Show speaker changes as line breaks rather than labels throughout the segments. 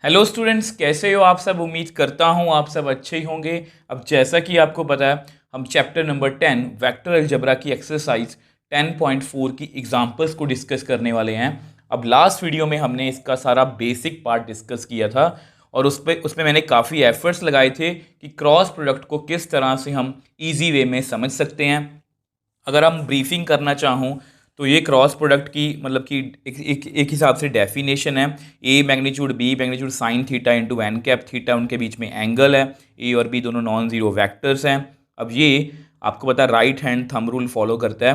Hello students, कैसे हो आप सब। उम्मीद करता हूँ आप सब अच्छे ही होंगे। अब जैसा कि आपको पता है, हम चैप्टर नंबर 10 वेक्टर अलजेब्रा की एक्सरसाइज 10.4 की एग्जांपल्स को डिस्कस करने वाले हैं। अब लास्ट वीडियो में हमने इसका सारा बेसिक पार्ट डिस्कस किया था और उसमें मैंने काफ़ी एफर्ट्स लगाए थे कि क्रॉस प्रोडक्ट को किस तरह से हम ईजी वे में समझ सकते हैं। अगर हम ब्रीफिंग करना चाहूँ तो ये क्रॉस प्रोडक्ट की मतलब कि एक हिसाब से डेफिनेशन है। A magnitude B magnitude sine theta into N cap theta, उनके बीच में एंगल है। ए और बी दोनों नॉन जीरो वेक्टर्स हैं। अब ये आपको पता है right hand thumb rule follow करता है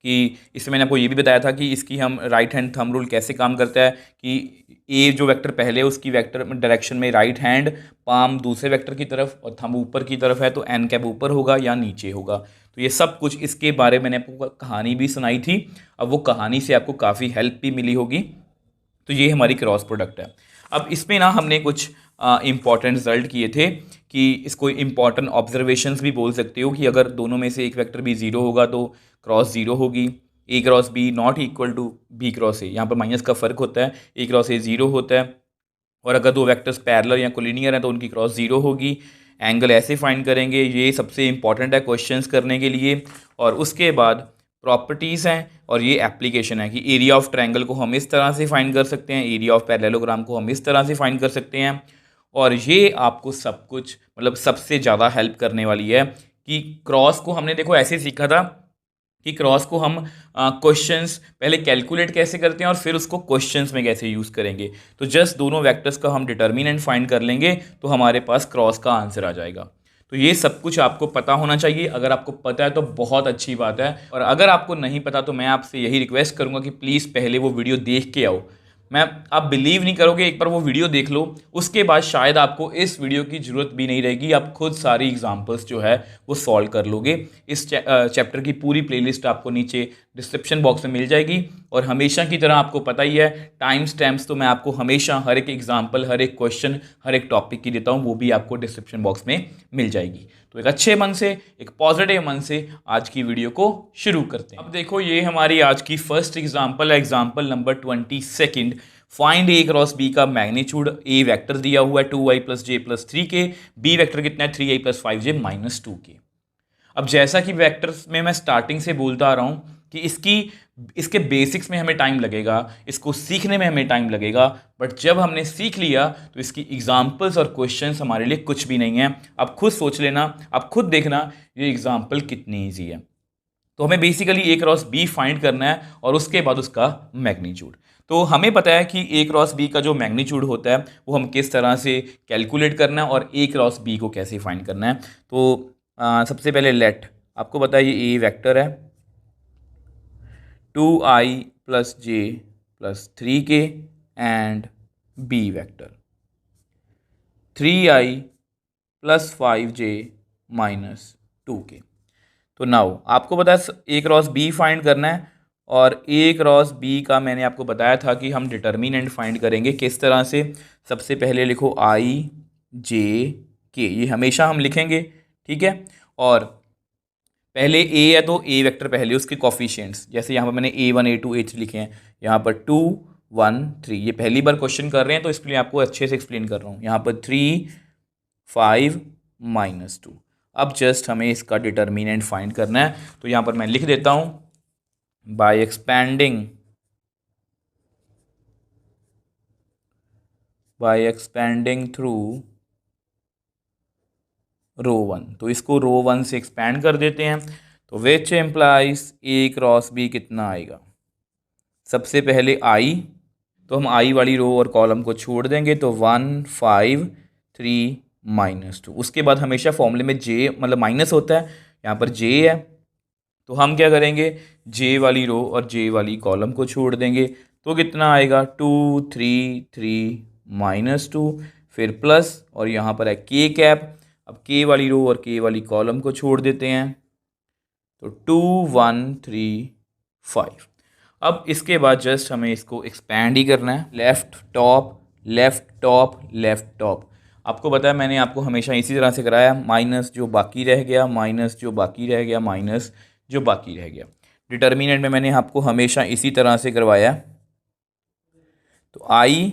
कि इसमें मैंने आपको ये भी बताया था कि इसकी हम राइट हैंड थंब रूल कैसे काम करता है कि ए जो वेक्टर पहले है उसकी वेक्टर डायरेक्शन में राइट हैंड पाम दूसरे वेक्टर की तरफ और थंब ऊपर की तरफ है तो एन कैप ऊपर होगा या नीचे होगा। तो ये सब कुछ इसके बारे में मैंने आपको कहानी भी सुनाई थी। अब वो कहानी से आपको काफ़ी हेल्प भी मिली होगी। तो ये हमारी क्रॉस प्रोडक्ट है। अब इसमें ना हमने कुछ इम्पॉर्टेंट रिजल्ट किए थे कि इसको इम्पॉर्टेंट ऑब्जर्वेशंस भी बोल सकते हो कि अगर दोनों में से एक वेक्टर भी जीरो होगा तो क्रॉस जीरो होगी। A cross B not equal to B cross A, यहाँ पर माइनस का फर्क होता है। ए क्रॉस ए जीरो होता है और अगर दो वेक्टर्स पैरेलल या कोलिनियर हैं तो उनकी क्रॉस जीरो होगी। एंगल ऐसे फाइंड करेंगे, ये सबसे इंपॉर्टेंट है क्वेश्चंस करने के लिए। और उसके बाद प्रॉपर्टीज़ हैं और ये एप्लीकेशन है कि एरिया ऑफ ट्रायंगल को हम इस तरह से फाइंड कर सकते हैं, एरिया ऑफ पैरेललोग्राम को हम इस तरह से फाइंड कर सकते हैं। और ये आपको सब कुछ मतलब सबसे ज़्यादा हेल्प करने वाली है कि क्रॉस को हमने देखो ऐसे सीखा था कि क्रॉस को हम क्वेश्चंस पहले कैलकुलेट कैसे करते हैं और फिर उसको क्वेश्चंस में कैसे यूज़ करेंगे। तो जस्ट दोनों वेक्टर्स का हम डिटर्मिनेंट फाइंड कर लेंगे तो हमारे पास क्रॉस का आंसर आ जाएगा। तो ये सब कुछ आपको पता होना चाहिए। अगर आपको पता है तो बहुत अच्छी बात है, और अगर आपको नहीं पता तो मैं आपसे यही रिक्वेस्ट करूंगा कि प्लीज़ पहले वो वीडियो देख के आओ। मैं आप बिलीव नहीं करोगे, एक बार वो वीडियो देख लो उसके बाद शायद आपको इस वीडियो की ज़रूरत भी नहीं रहेगी। आप खुद सारी एग्जांपल्स जो है वो सॉल्व कर लोगे। इस चैप्टर की पूरी प्लेलिस्ट आपको नीचे डिस्क्रिप्शन बॉक्स में मिल जाएगी। और हमेशा की तरह आपको पता ही है, टाइम स्टैम्प्स तो मैं आपको हमेशा हर एक एग्जाम्पल, हर एक क्वेश्चन, हर एक टॉपिक की देता हूँ, वो भी आपको डिस्क्रिप्शन बॉक्स में मिल जाएगी। तो एक अच्छे मन से, एक पॉजिटिव मन से आज की वीडियो को शुरू करते हैं। अब देखो, ये हमारी आज की फर्स्ट एग्जाम्पल है, एग्जाम्पल नंबर 22। फाइंड ए क्रॉस बी का मैग्नीट्यूड। ए वेक्टर दिया हुआ है 2y प्लस जे प्लस 3k, बी वेक्टर कितना है 3i plus 5j minus 2k। अब जैसा कि वेक्टर्स में मैं स्टार्टिंग से बोलता आ रहा हूँ कि इसके बेसिक्स में हमें टाइम लगेगा, इसको सीखने में हमें टाइम लगेगा, बट जब हमने सीख लिया तो इसकी एग्जाम्पल्स और क्वेश्चंस हमारे लिए कुछ भी नहीं है। आप खुद सोच लेना, आप खुद देखना ये एग्जाम्पल कितनी ईजी है। तो हमें बेसिकली ए क्रॉस बी फाइंड करना है और उसके बाद उसका मैग्नीट्यूड। तो हमें पता है कि ए क्रॉस बी का जो मैग्नीट्यूड होता है वो हम किस तरह से कैलकुलेट करना है और ए क्रॉस बी को कैसे फाइंड करना है। तो सबसे पहले लेट, आपको पता है ये ए वेक्टर है 2i plus J plus 3k and B vector 3i plus 5j minus 2k। तो नाउ आपको पता है ए क्रॉस बी फाइंड करना है और ए क्रॉस बी का मैंने आपको बताया था कि हम डिटर्मिनेंट फाइंड करेंगे किस तरह से। सबसे पहले लिखो आई जे के, ये हमेशा हम लिखेंगे, ठीक है। और पहले ए है तो ए वेक्टर पहले उसके कॉफिशिएंट्स, जैसे यहाँ पर मैंने A1 A2 A3 लिखे हैं, यहाँ पर 2 1 3, ये पहली बार क्वेश्चन कर रहे हैं तो इसलिए आपको अच्छे से एक्सप्लेन कर रहा हूँ। यहाँ पर 3 5 माइनस 2। अब जस्ट हमें इसका डिटर्मिनेंट फाइंड करना है, तो यहाँ पर मैं लिख देता हूँ बाय एक्सपेंडिंग थ्रू रो 1। तो इसको रो 1 से एक्सपैंड कर देते हैं, तो which implies A cross b कितना आएगा। सबसे पहले आई, तो हम आई वाली रो और कॉलम को छोड़ देंगे, तो 1 5 3 माइनस 2। उसके बाद हमेशा फॉर्मूले में जे मतलब माइनस होता है, यहाँ पर जे है तो हम क्या करेंगे, जे वाली रो और जे वाली कॉलम को छोड़ देंगे, तो कितना आएगा 2 3 3 माइनस 2, फिर प्लस और यहाँ पर है के कैप। अब के वाली रो और के वाली कॉलम को छोड़ देते हैं, तो 2 1 3 5। अब इसके बाद जस्ट हमें इसको एक्सपैंड ही करना है, left top left top left top. आपको पता है मैंने आपको हमेशा इसी तरह से कराया, माइनस जो बाकी रह गया, माइनस जो बाकी रह गया, माइनस जो बाकी रह गया। डिटर्मिनेंट में मैंने आपको हमेशा इसी तरह से करवाया। तो आई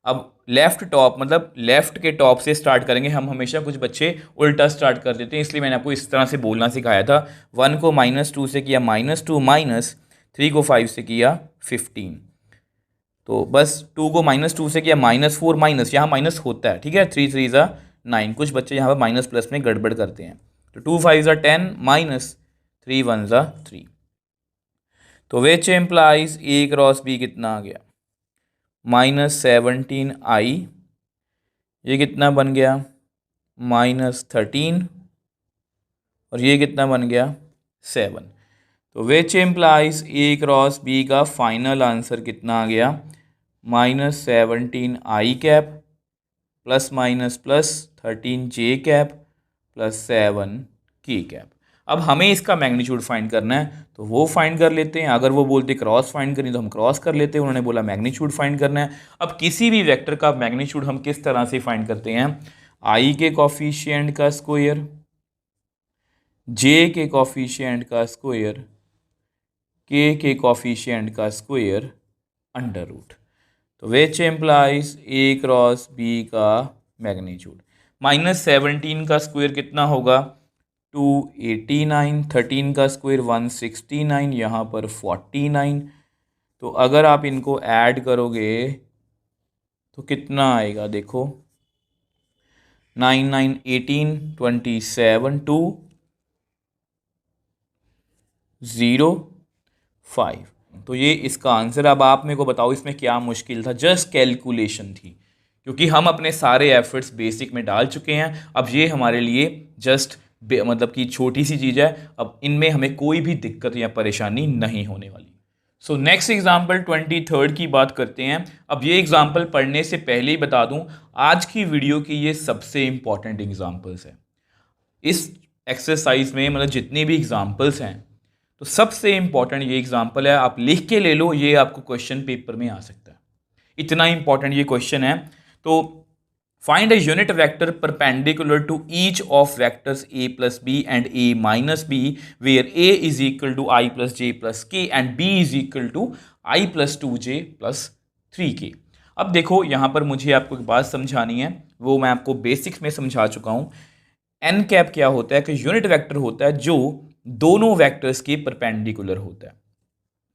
अब लेफ़्ट टॉप मतलब लेफ़्ट के टॉप से स्टार्ट करेंगे हम, हमेशा कुछ बच्चे उल्टा स्टार्ट कर देते हैं, इसलिए मैंने आपको इस तरह से बोलना सिखाया था। 1 को -2 से किया -2, -3 को 5 से किया 15। तो बस 2 को -2 से किया -4, माइनस यहाँ माइनस होता है, ठीक है। 3 3 ज़ा 9, कुछ बच्चे यहाँ पर माइनस प्लस में गड़बड़ करते हैं। तो 2 5 ज़ा 10, -3 1 ज़ा 3। तो which implies A cross b कितना आ गया, -17i, ये कितना बन गया -13, और ये कितना बन गया 7। तो which implies A cross B का फाइनल आंसर कितना आ गया, -17i cap plus minus plus 13j cap plus 7k cap. अब हमें इसका मैग्नीट्यूड फाइंड करना है, तो वो फाइंड कर लेते हैं। अगर वो बोलते क्रॉस फाइंड करनी तो हम क्रॉस कर लेते हैं, उन्होंने बोला मैग्नीट्यूड फाइंड करना है। अब किसी भी वेक्टर का मैग्नीट्यूड हम किस तरह से फाइंड करते हैं, आई के कॉफिशिएंट का स्क्वायर, जे के कॉफिशिएंट का स्क्वायर, के कॉफिशिएंट का स्क्वायर, अंडर रूट। तो which implies A cross B का मैग्नीट्यूड, -17 का स्क्वायर कितना होगा 289, 13 का स्क्वायर 169, यहाँ पर 49। तो अगर आप इनको ऐड करोगे तो कितना आएगा, देखो 9 9 18 27 2 0 5। तो ये इसका आंसर। अब आप मेरे को बताओ इसमें क्या मुश्किल था, जस्ट कैलकुलेशन थी, क्योंकि हम अपने सारे एफर्ट्स बेसिक में डाल चुके हैं। अब ये हमारे लिए जस्ट मतलब कि छोटी सी चीज़ है, अब इनमें हमें कोई भी दिक्कत या परेशानी नहीं होने वाली। सो नेक्स्ट एग्जाम्पल 23rd की बात करते हैं। अब ये एग्जाम्पल पढ़ने से पहले ही बता दूं, आज की वीडियो की ये सबसे इंपॉर्टेंट एग्जाम्पल्स है। इस एक्सरसाइज में मतलब जितने भी एग्जाम्पल्स हैं, तो सबसे इंपॉर्टेंट ये एग्जाम्पल है। आप लिख के ले लो, ये आपको क्वेश्चन पेपर में आ सकता है, इतना इंपॉर्टेंट ये क्वेश्चन है। तो find a unit vector perpendicular to each of vectors a plus B and a minus B, where a is equal to i plus J plus K and b is equal to i plus 2j plus 3k। अब देखो यहाँ पर मुझे आपको एक बात समझानी है, वो मैं आपको बेसिक्स में समझा चुका हूँ। एन कैप क्या होता है कि यूनिट वेक्टर होता है जो दोनों वेक्टर्स के परपेंडिकुलर होता है।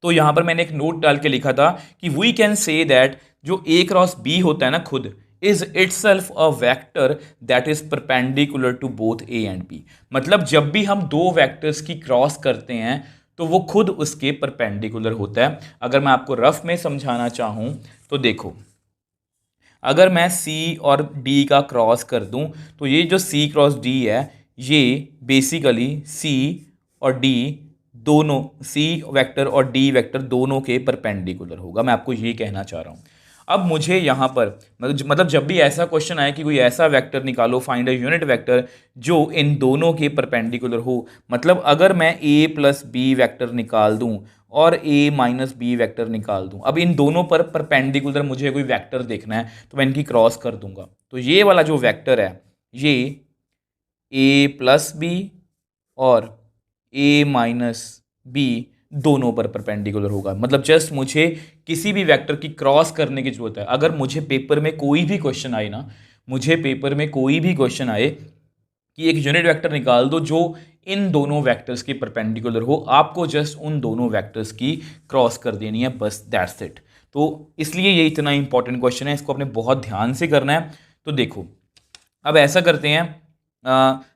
तो यहां पर मैंने एक नोट डाल के लिखा था कि वी कैन से दैट जो ए क्रॉस बी होता है ना खुद, is itself a vector that is perpendicular to both a and b. मतलब जब भी हम दो वेक्टर्स की क्रॉस करते हैं तो वो खुद उसके परपेंडिकुलर होता है। अगर मैं आपको रफ में समझाना चाहूं तो देखो, अगर मैं C और D का क्रॉस कर दूं तो ये जो C क्रॉस D है, ये बेसिकली C और D दोनों, C वेक्टर और D वेक्टर दोनों के परपेंडिकुलर होगा। मैं आपको ये कहना चाह रहा हूँ। अब मुझे यहाँ पर मतलब जब भी ऐसा क्वेश्चन आए कि कोई ऐसा वेक्टर निकालो, फाइंड अ यूनिट वेक्टर जो इन दोनों के परपेंडिकुलर हो, मतलब अगर मैं A प्लस बी वेक्टर निकाल दूं और a माइनस बी वैक्टर निकाल दूं, अब इन दोनों पर परपेंडिकुलर मुझे कोई वेक्टर देखना है तो मैं इनकी क्रॉस कर दूंगा। तो ये वाला जो वेक्टर है ये a प्लस बी और a माइनस बी दोनों पर परपेंडिकुलर होगा। मतलब जस्ट मुझे किसी भी वेक्टर की क्रॉस करने की जरूरत है। अगर मुझे पेपर में कोई भी क्वेश्चन आए ना, मुझे पेपर में कोई भी क्वेश्चन आए कि एक यूनिट वेक्टर निकाल दो जो इन दोनों वेक्टर्स के परपेंडिकुलर हो, आपको जस्ट उन दोनों वेक्टर्स की क्रॉस कर देनी है, बस दैट्स इट। तो इसलिए ये इतना इंपॉर्टेंट क्वेश्चन है, इसको आपने बहुत ध्यान से करना है। तो देखो अब ऐसा करते हैं,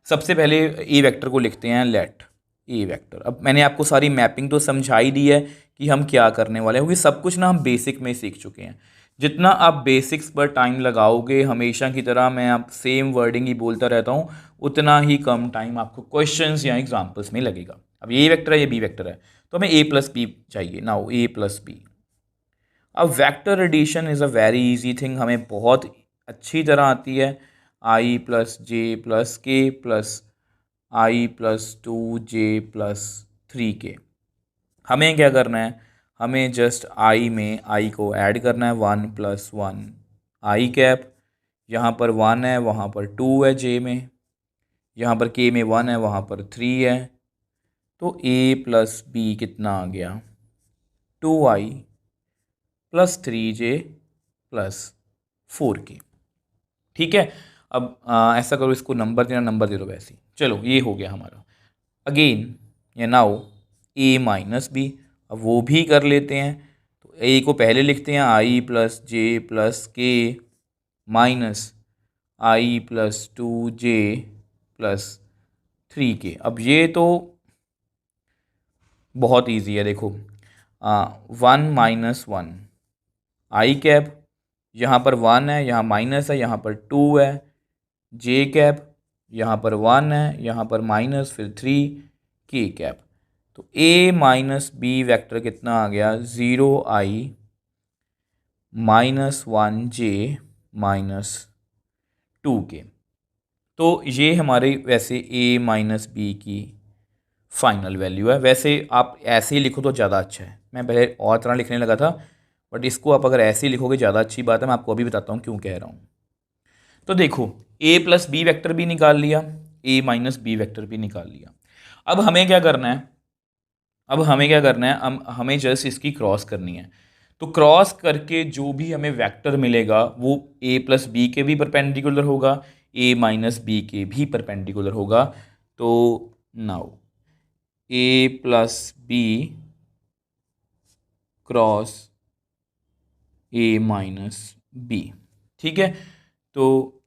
सबसे पहले ए वेक्टर को लिखते हैं, लेट ए वेक्टर। अब मैंने आपको सारी मैपिंग तो समझा ही दी है कि हम क्या करने वाले हैं, क्योंकि सब कुछ ना हम बेसिक में सीख चुके हैं। जितना आप बेसिक्स पर टाइम लगाओगे, हमेशा की तरह मैं आप सेम वर्डिंग ही बोलता रहता हूँ, उतना ही कम टाइम आपको क्वेश्चंस या एग्जाम्पल्स में लगेगा। अब ये वेक्टर है, ये बी वेक्टर है, तो हमें ए प्लस बी चाहिए। Now a plus b. अब vector addition is a very easy thing, हमें बहुत अच्छी तरह आती है। I plus J plus k plus i plus 2j plus 3k। हमें क्या करना है, हमें जस्ट आई में आई को ऐड करना है, 1 प्लस 1 आई कैप, यहाँ पर 1 है, वहाँ पर 2 है जे में, यहाँ पर के में 1 है, वहाँ पर 3 है। तो ए प्लस बी कितना आ गया, 2i प्लस 3j प्लस 4 के। ठीक है, अब ऐसा करो, इसको नंबर देना, नंबर दे दो वैसे ही। चलो ये हो गया हमारा। अगेन या नाउ ए माइनस बी, अब वो भी कर लेते हैं। तो ए को पहले लिखते हैं आई प्लस जे प्लस के माइनस आई प्लस 2j प्लस 3k। अब ये तो बहुत ईजी है, देखो 1 माइनस 1 आई कैप, यहाँ पर 1 है, यहाँ माइनस है, यहाँ पर 2 है, जे कैप, यहाँ पर 1 है, यहाँ पर माइनस, फिर 3 के कैप। तो a माइनस बी वैक्टर कितना आ गया, 0i minus 1j minus 2k। तो ये हमारे वैसे a माइनस बी की फाइनल वैल्यू है। वैसे आप ऐसे ही लिखो तो ज़्यादा अच्छा है, मैं पहले और तरह लिखने लगा था, बट इसको आप अगर ऐसे ही लिखोगे ज़्यादा अच्छी बात है। मैं आपको अभी बताता हूँ क्यों कह रहा हूँ। तो देखो a प्लस बी वैक्टर भी निकाल लिया, a माइनस बी वैक्टर भी निकाल लिया। अब हमें क्या करना है, हमें जस्ट इसकी क्रॉस करनी है। तो क्रॉस करके जो भी हमें वेक्टर मिलेगा वो a प्लस बी के भी परपेंडिकुलर होगा, a माइनस बी के भी परपेंडिकुलर होगा। तो now a plus b cross a minus b. ठीक है, तो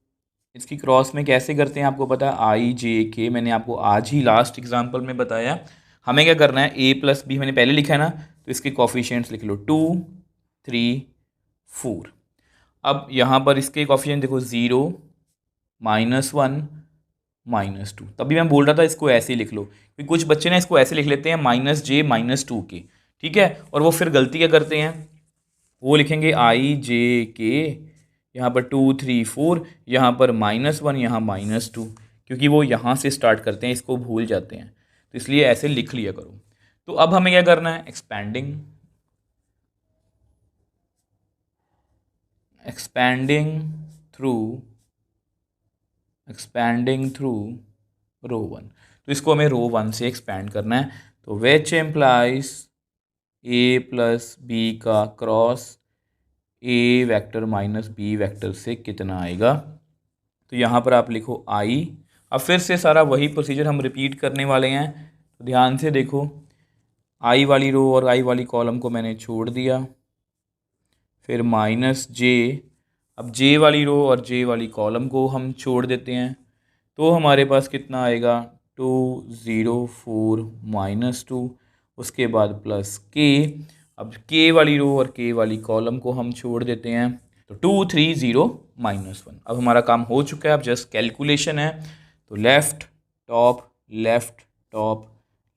इसकी क्रॉस में कैसे करते हैं आपको पता है, आई जे के मैंने आपको आज ही लास्ट एग्जाम्पल में बताया। हमें क्या करना है, a प्लस बी मैंने पहले लिखा है ना, तो इसके कॉफिशिएंट्स लिख लो 2 3 4। अब यहाँ पर इसके कॉफिशिएंट देखो 0 माइनस 1 माइनस 2। तभी मैं बोल रहा था इसको ऐसे ही लिख लो, क्योंकि कुछ बच्चे ना इसको ऐसे लिख लेते हैं माइनस जे माइनस 2 के। ठीक है, और वो फिर गलती क्या करते हैं, वो लिखेंगे आई जे के, यहाँ पर 2 3 4, यहाँ पर माइनस 1, यहाँ माइनस 2, क्योंकि वो यहाँ से स्टार्ट करते हैं, इसको भूल जाते हैं। तो इसलिए ऐसे लिख लिया करो। तो अब हमें क्या करना है, एक्सपैंडिंग थ्रू रो 1। तो इसको हमें रो 1 से एक्सपैंड करना है। तो which implies a plus B का cross a vector minus B vector से कितना आएगा। तो यहाँ पर आप लिखो i। अब फिर से सारा वही प्रोसीजर हम रिपीट करने वाले हैं, तो ध्यान से देखो। i वाली रो और i वाली कॉलम को मैंने छोड़ दिया, फिर माइनस जे। अब j वाली रो और j वाली कॉलम को हम छोड़ देते हैं, तो हमारे पास कितना आएगा 2 0 4 माइनस 2, उसके बाद प्लस k। अब k वाली रो और k वाली कॉलम को हम छोड़ देते हैं, तो 2 3 0 माइनस 1। अब हमारा काम हो चुका है, अब जस्ट कैलकुलेशन है। तो left top left top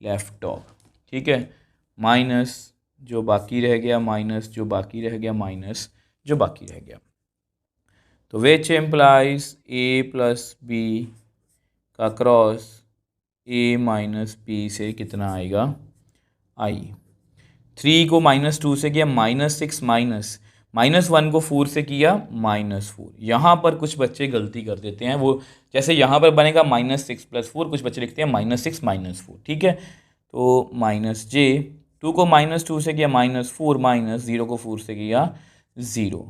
left top, ठीक है, माइनस जो बाकी रह गया, माइनस जो बाकी रह गया, माइनस जो बाकी रह गया। तो which implies a plus B का क्रॉस a माइनस बी से कितना आएगा, i। 3 को माइनस 2 से किया माइनस 6, माइनस 1 को 4 से किया माइनस 4। यहाँ पर कुछ बच्चे गलती कर देते हैं, वो जैसे यहाँ पर बनेगा माइनस 6 प्लस 4, कुछ बच्चे लिखते हैं माइनस 6 माइनस 4। ठीक है, तो माइनस जे, 2 को माइनस 2 से किया माइनस 4, माइनस 0 को 4 से किया 0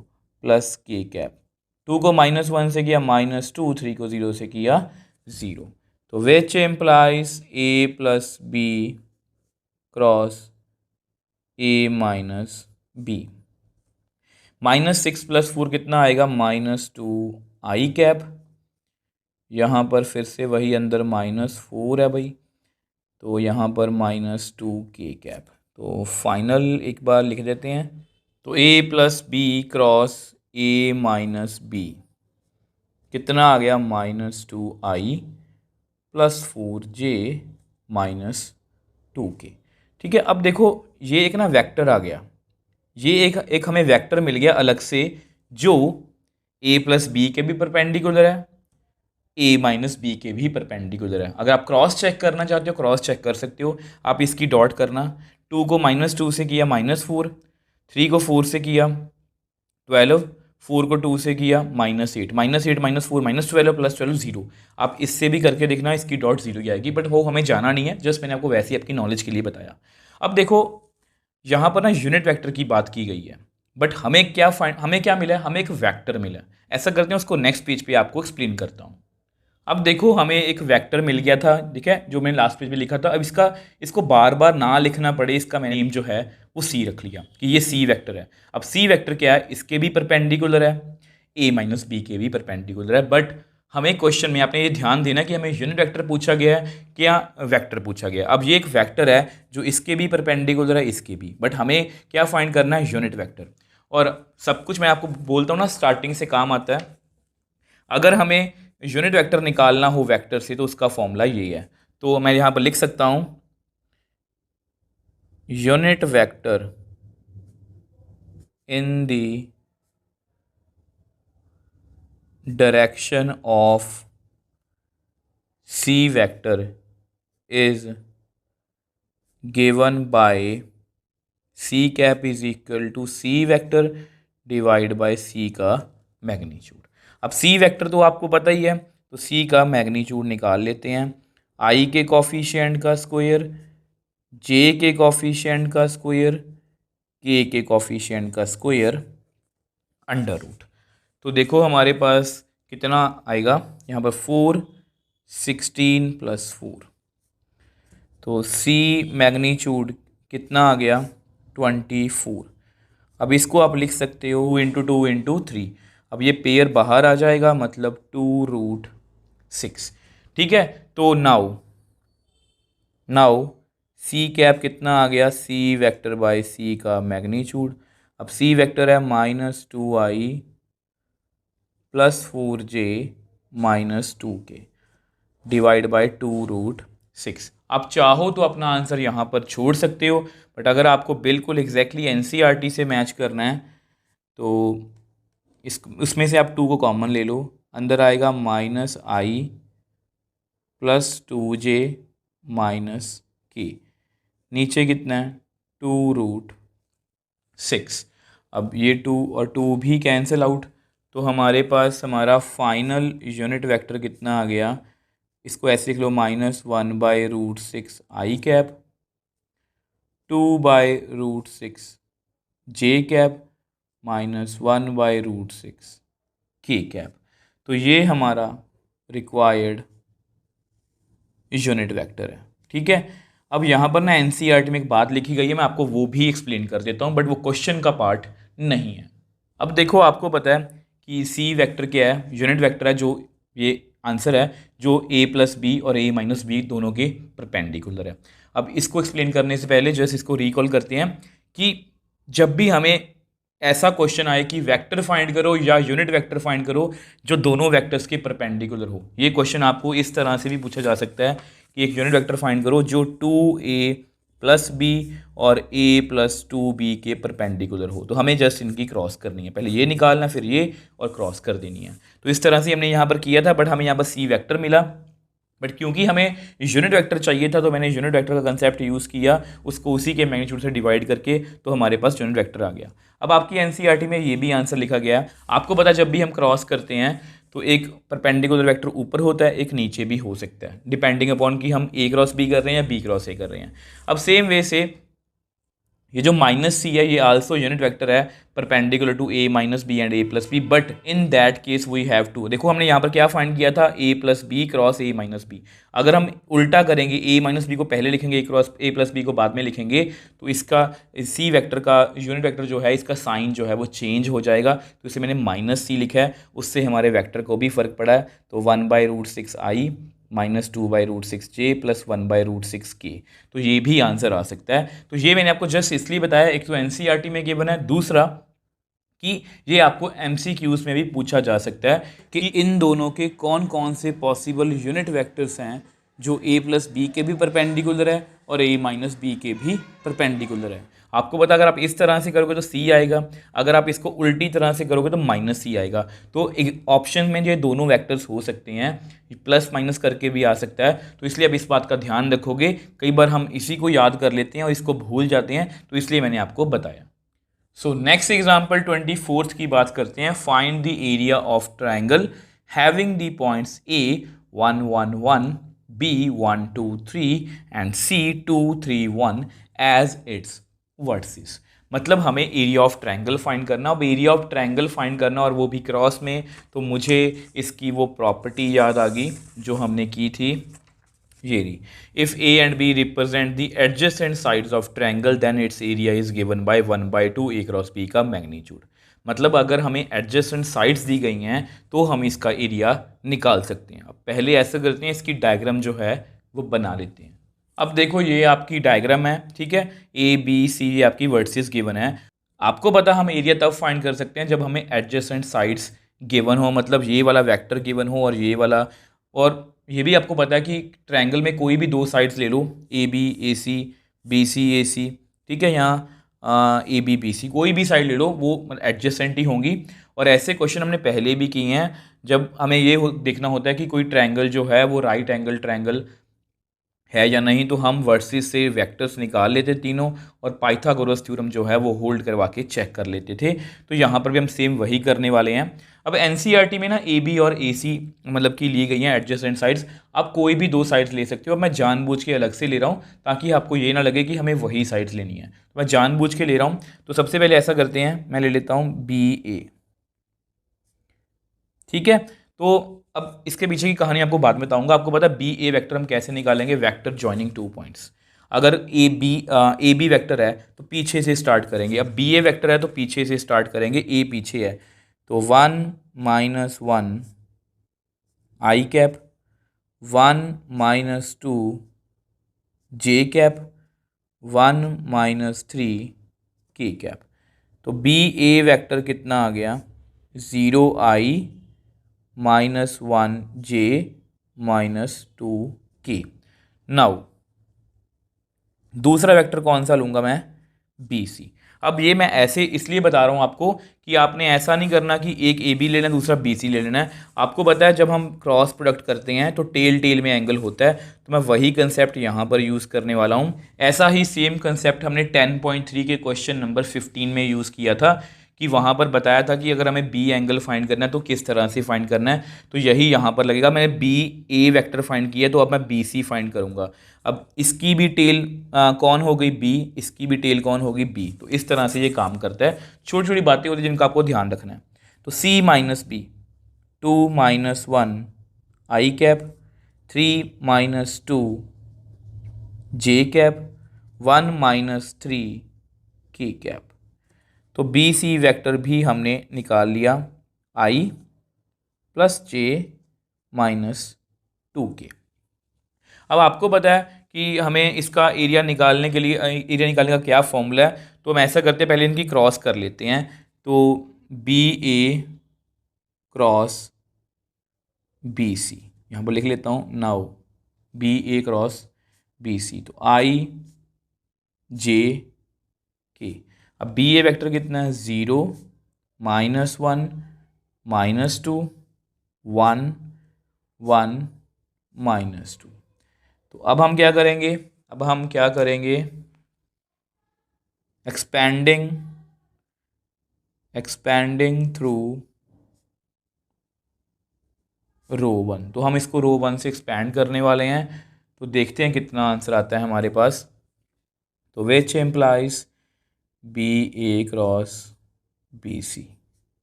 प्लस के कैप। 2 को माइनस 1 से किया माइनस 2, 3 को 0 से किया 0। तो which implies a plus b cross a minus b. Minus 6 plus 4 कितना आएगा, माइनस 2 आई कैप। यहाँ पर फिर से वही अंदर माइनस 4 है भाई, तो यहाँ पर माइनस 2 के कैप। तो फाइनल एक बार लिख देते हैं। तो a plus b cross a minus b कितना आ गया, minus 2 i plus 4 j minus 2 k. ठीक है, अब देखो ये एक ना वेक्टर आ गया, ये एक हमें वेक्टर मिल गया अलग से, जो a प्लस बी के भी परपेंडिकुलर है, a माइनस बी के भी परपेंडिकुलर है। अगर आप क्रॉस चेक करना चाहते हो, क्रॉस चेक कर सकते हो। आप इसकी डॉट करना, 2 को माइनस 2 से किया माइनस 4, 3 को 4 से किया 12, 4 को 2 से किया minus 8, minus 8 minus 4 minus 12 plus 12 0। आप इससे भी करके देखना, इसकी डॉट 0 ही आएगी, बट वो हमें जाना नहीं है, जस्ट मैंने आपको वैसे ही आपकी नॉलेज के लिए बताया। अब देखो यहाँ पर ना यूनिट वेक्टर की बात की गई है, बट हमें क्या मिला है, हमें एक वेक्टर मिला है। ऐसा करते हैं, उसको नेक्स्ट पेज पे आपको एक्सप्लेन करता हूँ। अब देखो हमें एक वेक्टर मिल गया था, ठीक है, जो मैंने लास्ट पेज पे लिखा था। अब इसको बार बार ना लिखना पड़े, इसका मैंने नेम जो है वो सी रख लिया कि ये सी वेक्टर है। अब सी वेक्टर क्या है, इसके भी परपेंडिकुलर है, ए माइनस बी के भी परपेंडिकुलर है। बट हमें क्वेश्चन में आपने ये ध्यान देना कि हमें यूनिट वेक्टर पूछा गया है, क्या वेक्टर पूछा गया है। अब ये एक वेक्टर है जो इसके भी परपेंडिकुलर है, इसके भी, बट हमें क्या फाइंड करना है, यूनिट वेक्टर। और सब कुछ मैं आपको बोलता हूँ ना, स्टार्टिंग से काम आता है। अगर हमें यूनिट वेक्टर निकालना हो वेक्टर से तो उसका फॉर्मूला यही है। तो मैं यहां पर लिख सकता हूं, unit vector in the direction of C vector is given by C cap is equal to C vector divide by C का मैग्नीट्यूड। अब सी वेक्टर तो आपको पता ही है, तो सी का मैग्नीट्यूड निकाल लेते हैं। आई के कॉफिशिएंट का स्क्वायर, जे के कॉफिशिएंट का स्क्वायर, के कॉफिशिएंट का स्क्वायर, अंडर रूट। तो देखो हमारे पास कितना आएगा यहाँ पर, 4 16 प्लस 4। तो सी मैग्नीट्यूड कितना आ गया, 24। अब इसको आप लिख सकते हो 2 × 2 × 3। अब ये पेयर बाहर आ जाएगा, मतलब 2√6। ठीक है, तो नाउ सी कैप कितना आ गया, सी वेक्टर बाय सी का मैग्नीट्यूड। अब सी वेक्टर है -2i + 4j -2k divide by 2√6। आप चाहो तो अपना आंसर यहाँ पर छोड़ सकते हो, बट अगर आपको बिल्कुल एग्जैक्टली एनसीईआरटी से मैच करना है तो उसमें से आप 2 को कॉमन ले लो, अंदर आएगा -i + 2j -k, नीचे कितना है 2√6। अब ये 2 और 2 भी कैंसिल आउट, तो हमारे पास हमारा फाइनल यूनिट वेक्टर कितना आ गया, इसको ऐसे लिख लो, -1/√6 आई कैप, 2/√6 जे कैप, -1/√6 के कैप। तो ये हमारा रिक्वायर्ड यूनिट वेक्टर है। ठीक है, अब यहाँ पर ना एनसीईआरटी में एक बात लिखी गई है, मैं आपको वो भी एक्सप्लेन कर देता हूँ, बट वो क्वेश्चन का पार्ट नहीं है। अब देखो आपको पता है कि सी वेक्टर क्या है, यूनिट वेक्टर है, जो ये आंसर है जो a+b और a-b दोनों के परपेंडिकुलर है। अब इसको एक्सप्लेन करने से पहले जस्ट इसको रिकॉल करते हैं कि जब भी हमें ऐसा क्वेश्चन आए कि वेक्टर फाइंड करो या यूनिट वेक्टर फाइंड करो जो दोनों वेक्टर्स के परपेंडिकुलर हो, ये क्वेश्चन आपको इस तरह से भी पूछा जा सकता है कि एक यूनिट वेक्टर फाइंड करो जो 2a+b और a+2b के परपेंडिकुलर हो। तो हमें जस्ट इनकी क्रॉस करनी है, पहले ये निकालना फिर ये और क्रॉस कर देनी है। तो इस तरह से हमने यहाँ पर किया था, बट हमें यहाँ पर सी वेक्टर मिला, बट क्योंकि हमें यूनिट वेक्टर चाहिए था तो मैंने यूनिट वेक्टर का कंसेप्ट यूज़ किया, उसको उसी के मैग्नीट्यूड से डिवाइड करके, तो हमारे पास यूनिट वेक्टर आ गया। अब आपकी एनसीईआरटी में ये भी आंसर लिखा गया है। आपको पता है जब भी हम क्रॉस करते हैं तो एक परपेंडिकुलर वेक्टर ऊपर होता है, एक नीचे भी हो सकता है, डिपेंडिंग अपॉन कि हम a क्रॉस b कर रहे हैं या b क्रॉस a कर रहे हैं। अब सेम वे से ये जो -c है ये आल्सो यूनिट वेक्टर है perpendicular to a-b and a+b, but in that case we have to, देखो हमने यहाँ पर क्या फाइंड किया था, a+b क्रॉस a-b। अगर हम उल्टा करेंगे, a-b को पहले लिखेंगे, a+b को बाद में लिखेंगे, तो इसका c वेक्टर का यूनिट वेक्टर जो है इसका साइन जो है वो चेंज हो जाएगा। तो इसे मैंने -c लिखा है, उससे हमारे वेक्टर को भी फर्क पड़ा है। तो 1/√6i -2/√6j + 1/√6k, तो ये भी आंसर आ सकता है। तो ये मैंने आपको जस्ट इसलिए बताया, एक तो एनसीईआरटी में गिवन है, दूसरा कि ये आपको एमसीक्यूज में भी पूछा जा सकता है कि इन दोनों के कौन कौन से पॉसिबल यूनिट वेक्टर्स हैं जो a+b के भी परपेंडिकुलर है और a-b के भी परपेंडिकुलर है। आपको पता अगर आप इस तरह से करोगे तो c आएगा, अगर आप इसको उल्टी तरह से करोगे तो -c आएगा। तो एक ऑप्शन में जो दोनों वेक्टर्स हो सकते हैं, प्लस माइनस करके भी आ सकता है, तो इसलिए अब इस बात का ध्यान रखोगे। कई बार हम इसी को याद कर लेते हैं और इसको भूल जाते हैं, तो इसलिए मैंने आपको बताया। सो नेक्स्ट एग्जाम्पल 24th की बात करते हैं। Find the area of triangle having the points a 1 1 1, b 1 2 3 and c 2 3 1 as its vertices. मतलब हमें एरिया ऑफ ट्रायंगल फाइंड करना। अब एरिया ऑफ ट्रायंगल फाइंड करना और वो भी क्रॉस में, तो मुझे इसकी वो प्रॉपर्टी याद आ गई जो हमने की थी, ये रही, if a and b represent the adjacent sides of triangle then its area is given by 1/2 a cross B का मैग्नीट्यूड। मतलब अगर हमें एडजेसेंट साइड्स दी गई हैं तो हम इसका एरिया निकाल सकते हैं। अब पहले ऐसा करते हैं, इसकी डायग्राम जो है वो बना लेते हैं। अब देखो ये आपकी डायग्राम है, ठीक है, ए बी सी ये आपकी वर्टिसेस गिवन है। आपको पता हम एरिया तब फाइंड कर सकते हैं जब हमें एडजेसेंट साइड्स गिवन हो, मतलब ये वाला वेक्टर गिवन हो और ये वाला। और ये भी आपको पता है कि ट्रायंगल में कोई भी दो साइड्स ले लो, A B A C, B C ए सी, ठीक है, यहाँ ए बी बी सी, कोई भी साइड ले लो वो एडजेसेंट ही होंगी। और ऐसे क्वेश्चन हमने पहले भी किए हैं जब हमें ये देखना होता है कि कोई ट्रायंगल जो है वो राइट एंगल ट्रायंगल है या नहीं, तो हम वर्सेस से वेक्टर्स निकाल लेते तीनों और पाइथागोरस थ्योरम जो है वो होल्ड करवा के चेक कर लेते थे। तो यहाँ पर भी हम सेम वही करने वाले हैं। अब एनसीईआरटी में ना ए बी और ए सी मतलब कि ली गई हैं एडजेसेंट साइड्स। आप कोई भी दो साइड्स ले सकते हो। अब मैं जानबूझ के अलग से ले रहा हूँ ताकि आपको ये ना लगे कि हमें वही साइड्स लेनी है, तो मैं जानबूझ के ले रहा हूँ। तो सबसे पहले ऐसा करते हैं, मैं ले लेता हूँ बी ए, ठीक है। तो अब इसके पीछे की कहानी आपको बाद में बताऊंगा। आपको पता है बी ए वेक्टर हम कैसे निकालेंगे, वेक्टर जॉइनिंग टू पॉइंट्स। अगर ए बी वेक्टर है तो पीछे से स्टार्ट करेंगे। अब बी ए वेक्टर है तो पीछे से स्टार्ट करेंगे, ए पीछे है तो 1 - 1 आई कैप, 1 - 2 जे कैप, 1 - 3 के कैप। तो बी ए वेक्टर कितना आ गया, 0i -1 j -2 k। नाउ दूसरा वेक्टर कौन सा लूँगा मैं, बी सी। अब ये मैं ऐसे इसलिए बता रहा हूँ आपको कि आपने ऐसा नहीं करना कि एक ए बी ले लेना दूसरा बी सी ले लेना है। आपको पता है जब हम क्रॉस प्रोडक्ट करते हैं तो टेल टेल में एंगल होता है, तो मैं वही कंसेप्ट यहाँ पर यूज़ करने वाला हूँ। ऐसा ही सेम कंसेप्ट हमने 10.3 के क्वेश्चन नंबर 15 में यूज़ किया था कि वहाँ पर बताया था कि अगर हमें बी एंगल फाइंड करना है तो किस तरह से फाइंड करना है। तो यही यहाँ पर लगेगा, मैंने बी ए वेक्टर फाइंड किया तो अब मैं बी सी फाइंड करूँगा। अब इसकी भी टेल कौन हो गई बी, इसकी भी टेल कौन होगी बी। तो इस तरह से ये काम करता है। छोटी छोटी बातें होती हैं जिनका आपको ध्यान रखना है। तो सी माइनस बी, 2 - 1 आई कैप, 3 - 2 जे कैप, 1 - 3 के कैप। तो बी सी वेक्टर भी हमने निकाल लिया, आई प्लस जे -2 के। अब आपको पता है कि हमें इसका एरिया निकालने के लिए एरिया निकालने का क्या फॉर्मूला है। तो हम ऐसा करते हैं, पहले इनकी क्रॉस कर लेते हैं। तो B a cross b c यहाँ पर लिख लेता हूँ। Now B a cross b c, तो आई जे के। अब बी ए वेक्टर कितना है, 0 -1 -2 1 1 -2। तो अब हम क्या करेंगे, अब हम क्या करेंगे, एक्सपैंडिंग थ्रू रो 1। तो हम इसको रो 1 से एक्सपैंड करने वाले हैं। तो देखते हैं कितना आंसर आता है हमारे पास। तो which implies b a cross b c,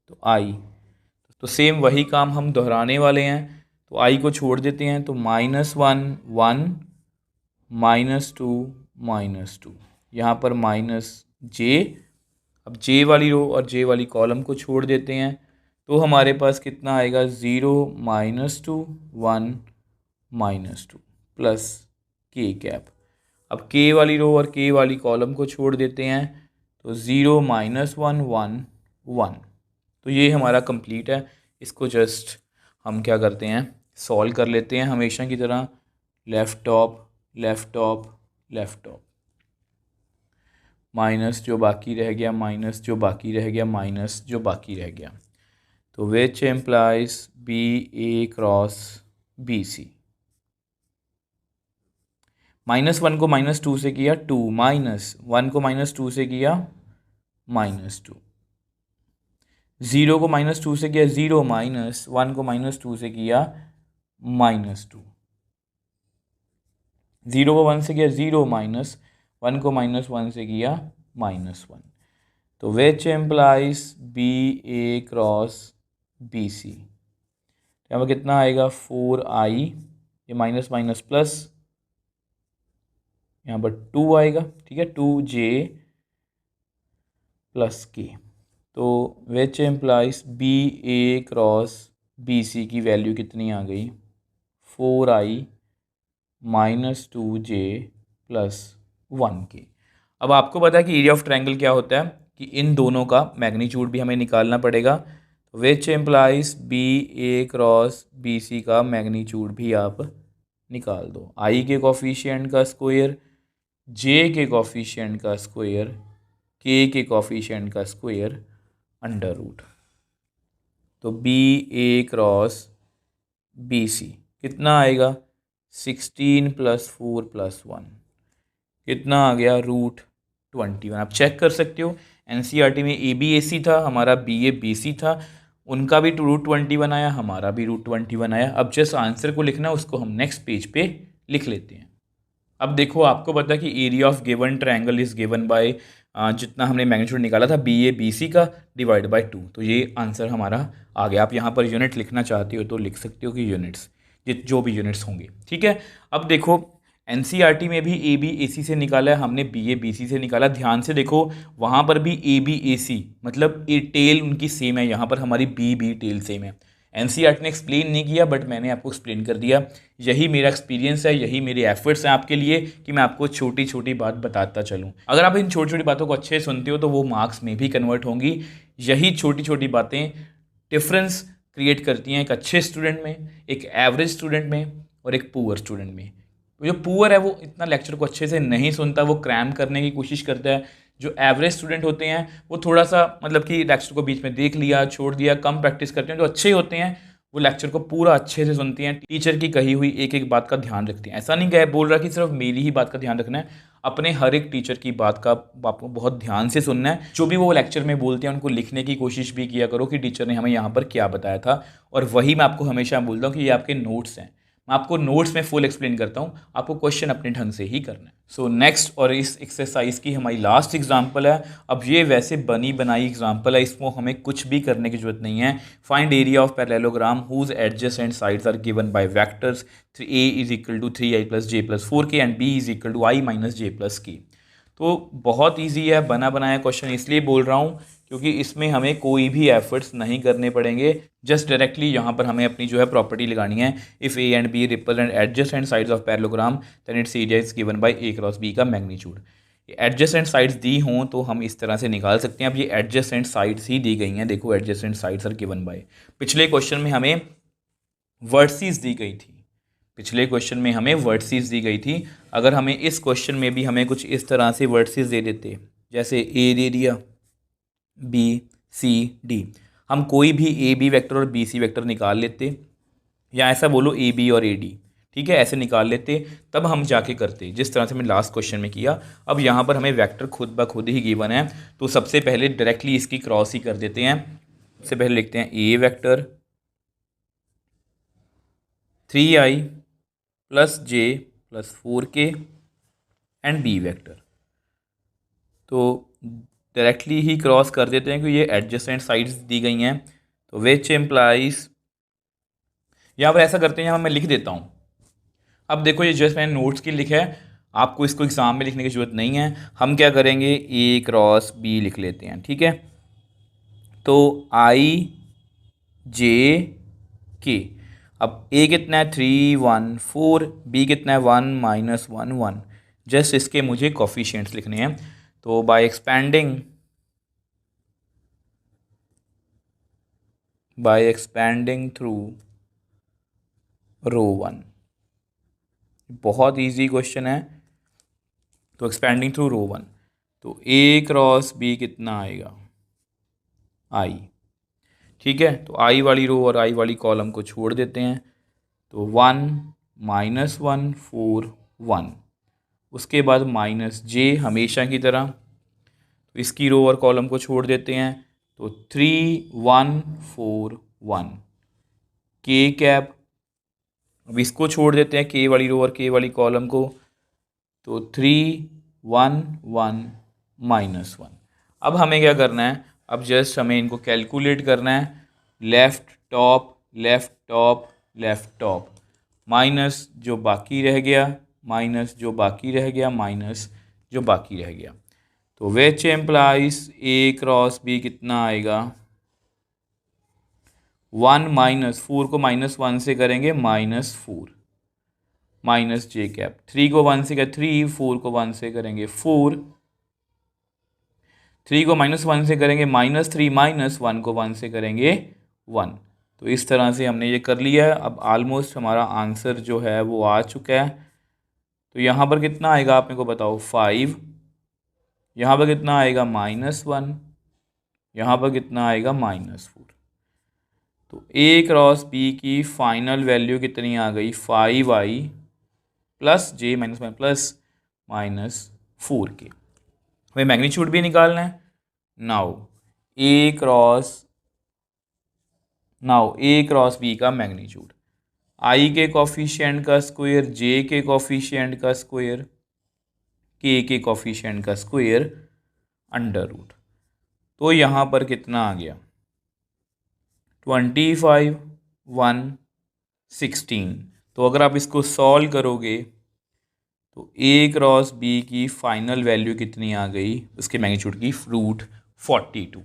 तो आई। तो सेम वही काम हम दोहराने वाले हैं। तो आई को छोड़ देते हैं, तो -1 1 -2 -2, यहाँ पर -j। अब जे वाली रो और जे वाली कॉलम को छोड़ देते हैं, तो हमारे पास कितना आएगा, 0 -2 1 -2 प्लस के कैप। अब के वाली रो और के वाली कॉलम को छोड़ देते हैं, तो 0 -1 1 1। तो ये हमारा कंप्लीट है। इसको जस्ट हम क्या करते हैं, सॉल्व कर लेते हैं हमेशा की तरह। Left top left top left top, minus जो बाकी रह गया, माइनस जो बाकी रह गया, माइनस जो बाकी रह गया। तो which implies b a cross b c. -1 को -2 से किया 2, -1 को -2 से किया -2, 0 को -2 से किया 0, -1 को -2 से किया -2, 0 को 1 से किया 0, -1 को -1 से किया -1। तो which implies b a cross b c, यहाँ पर कितना आएगा 4i, ये माइनस माइनस प्लस, यहाँ पर 2 आएगा, ठीक है, 2j प्लस के। तो which implies b a cross b c की वैल्यू कितनी आ गई 4i minus 2j plus 1k। अब आपको पता है कि एरिया ऑफ ट्रायंगल क्या होता है कि इन दोनों का मैग्नीट्यूड भी हमें निकालना पड़ेगा। Which implies b a cross b c का मैग्नीट्यूड भी आप निकाल दो, आई के कोफिशिएंट का स्क्वायर, जे के कोफिशिएंट का स्क्वायर, के कोफिशिएंट का स्क्वायर अंडर रूट। तो बी ए क्रॉस बी सी कितना आएगा 16 प्लस 4 प्लस 1 कितना आ गया √21। आप चेक कर सकते हो एनसीईआरटी में ए बी ए सी था, हमारा बी ए बी सी था, उनका भी √21 आया, हमारा भी √21 आया। अब जस्ट आंसर को लिखना, उसको हम नेक्स्ट पेज पे लिख लेते हैं। अब देखो आपको पता है कि area of given triangle is given bye जितना हमने मैग्नीट्यूड निकाला था बी ए बी सी का डिवाइड बाय 2, तो ये आंसर हमारा आ गया। आप यहाँ पर यूनिट लिखना चाहते हो तो लिख सकते हो कि यूनिट्स जो भी यूनिट्स होंगे, ठीक है। अब देखो एनसीईआरटी में भी ए बी ए सी से निकाला है, हमने बी ए बी सी से निकाला। ध्यान से देखो वहाँ पर भी ए बी ए सी मतलब ए टेल उनकी सेम है, यहाँ पर हमारी बी बी टेल सेम है। एनसीईआरटी ने एक्सप्लेन नहीं किया बट मैंने आपको एक्सप्लेन कर दिया। यही मेरा एक्सपीरियंस है, यही मेरे एफर्ट्स हैं आपके लिए कि मैं आपको छोटी छोटी बात बताता चलूँ। अगर आप इन छोटी छोटी बातों को अच्छे से सुनते हो तो वो मार्क्स में भी कन्वर्ट होंगी। यही छोटी छोटी बातें डिफरेंस क्रिएट करती हैं एक अच्छे स्टूडेंट में, एक एवरेज स्टूडेंट में और एक पुअर स्टूडेंट में। जो पुअर है वो इतना लेक्चर को अच्छे से नहीं सुनता, वो क्रैम करने की कोशिश करता है। जो एवरेज स्टूडेंट होते हैं वो थोड़ा सा मतलब कि लेक्चर को बीच में देख लिया छोड़ दिया, कम प्रैक्टिस करते हैं। जो अच्छे होते हैं वो लेक्चर को पूरा अच्छे से सुनते हैं, टीचर की कही हुई एक एक बात का ध्यान रखते हैं। ऐसा नहीं कह बोल रहा कि सिर्फ मेरी ही बात का ध्यान रखना है, अपने हर एक टीचर की बात का आपको बहुत ध्यान से सुनना है। जो भी वो लेक्चर में बोलते हैं उनको लिखने की कोशिश भी किया करो कि टीचर ने हमें यहाँ पर क्या बताया था। और वही मैं आपको हमेशा बोलता हूँ कि ये आपके नोट्स हैं, मैं आपको नोट्स में फुल एक्सप्लेन करता हूँ, आपको क्वेश्चन अपने ढंग से ही करना है। सो नेक्स्ट और इस एक्सरसाइज की हमारी लास्ट एग्जांपल है। अब ये वैसे बनी बनाई एग्जांपल है, इसमें हमें कुछ भी करने की जरूरत नहीं है। Find area of parallelogram whose adjacent sides are given by vectors a is equal to 3i plus J plus 4k and b is equal to i minus j plus k। तो बहुत ईजी है, बना बनाया question इसलिए बोल रहा हूँ क्योंकि इसमें हमें कोई भी एफर्ट्स नहीं करने पड़ेंगे। जस्ट डायरेक्टली यहाँ पर हमें अपनी जो है प्रॉपर्टी लगानी है, if a and b represent adjacent sides of parallelogram then its area is given by a cross B का मैग्नीट्यूड। एडजेसेंट साइड्स दी हों तो हम इस तरह से निकाल सकते हैं। अब ये एडजेसेंट साइड्स ही दी गई हैं, देखो adjacent sides are given by. पिछले क्वेश्चन में हमें वर्टिसेस दी गई थी, पिछले क्वेश्चन में हमें वर्टिसेस दी गई थी। अगर हमें इस क्वेश्चन में भी हमें कुछ इस तरह से वर्टिसेस दे देते, जैसे ए दे दिया, बी सी डी, हम कोई भी ए बी वेक्टर और बी सी वेक्टर निकाल लेते, या ऐसा बोलो ए बी और ए डी, ठीक है, ऐसे निकाल लेते, तब हम जाके करते जिस तरह से हमने लास्ट क्वेश्चन में किया। अब यहाँ पर हमें वेक्टर खुद ब खुद ही गिवन है, तो सबसे पहले डायरेक्टली इसकी क्रॉस ही कर देते हैं। सबसे पहले लिखते हैं A vector 3i plus J plus 4k and B vector, तो डायरेक्टली ही क्रॉस कर देते हैं कि ये एडजेसेंट साइड्स दी गई हैं। तो विच एम्प्लाइज, यहाँ पर ऐसा करते हैं, यहाँ मैं लिख देता हूँ। अब देखो ये जस्ट मैंने नोट्स के लिखा है, आपको इसको एग्जाम में लिखने की जरूरत नहीं है। हम क्या करेंगे, ए क्रॉस बी लिख लेते हैं, ठीक है। तो आई जे के, अब ए कितना है 3 1 4, बी कितना है 1 माइनस 1 1, जस्ट इसके मुझे कोफिशिएंट्स लिखने हैं। तो बाय एक्सपैंडिंग थ्रू रो 1, बहुत इजी क्वेश्चन है। तो एक्सपैंडिंग थ्रू रो 1, तो ए क्रॉस बी कितना आएगा आई, ठीक है। तो आई वाली रो और आई वाली कॉलम को छोड़ देते हैं, तो 1 माइनस 1 4 1, उसके बाद माइनस जे हमेशा की तरह, तो इसकी रो और कॉलम को छोड़ देते हैं, तो 3 1 4 1 के कैप, अब इसको छोड़ देते हैं के वाली रो और के वाली कॉलम को, तो 3 1 1 माइनस 1। अब हमें क्या करना है, अब जस्ट हमें इनको कैलकुलेट करना है। Left top left top left top minus जो बाकी रह गया, माइनस जो बाकी रह गया, माइनस जो बाकी रह गया। तो which implies A cross b कितना आएगा, 1 माइनस 4 को -1 से करेंगे -4 माइनस जे कैप, 3 को 1 से करें 3, 4 को 1 से करेंगे 4, 3 को -1 से करेंगे -3 माइनस 1 को 1 से करेंगे 1। तो इस तरह से हमने ये कर लिया है। अब ऑलमोस्ट हमारा आंसर जो है वो आ चुका है। तो यहाँ पर कितना आएगा आप मेरे को बताओ, 5, यहाँ पर कितना आएगा -1, यहाँ पर कितना आएगा -4। तो ए क्रॉस बी की फाइनल वैल्यू कितनी आ गई, 5i प्लस जे माइनस वन प्लस -4 के। हमें मैग्नीट्यूड भी निकालना है। नाउ ए क्रॉस बी का मैग्नीट्यूड, आई के कॉफिशिएंट का स्क्वायर, जे के कॉफिशिएंट का स्क्वायर, के कॉफिशिएंट का स्क्वायर अंडर रूट। तो यहाँ पर कितना आ गया, 25, 1, 16। तो अगर आप इसको सॉल्व करोगे तो ए क्रॉस बी की फाइनल वैल्यू कितनी आ गई, उसके मैग्नीट्यूड की, root 42।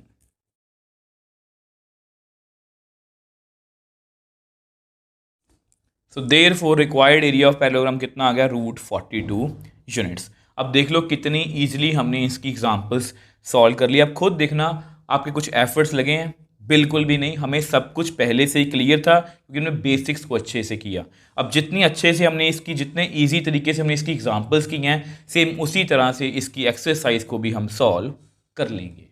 So therefore required area of parallelogram कितना आ गया, रूट 42 यूनिट्स। अब देख लो कितनी ईजिली हमने इसकी एग्जांपल्स सॉल्व कर लिया। अब खुद देखना आपके कुछ एफर्ट्स लगे हैं, बिल्कुल भी नहीं, हमें सब कुछ पहले से ही क्लियर था क्योंकि हमने बेसिक्स को अच्छे से किया। अब जितनी अच्छे से हमने इसकी, जितने ईजी तरीके से हमने इसकी एग्जांपल्स की हैं, सेम उसी तरह से इसकी एक्सरसाइज को भी हम सॉल्व कर लेंगे।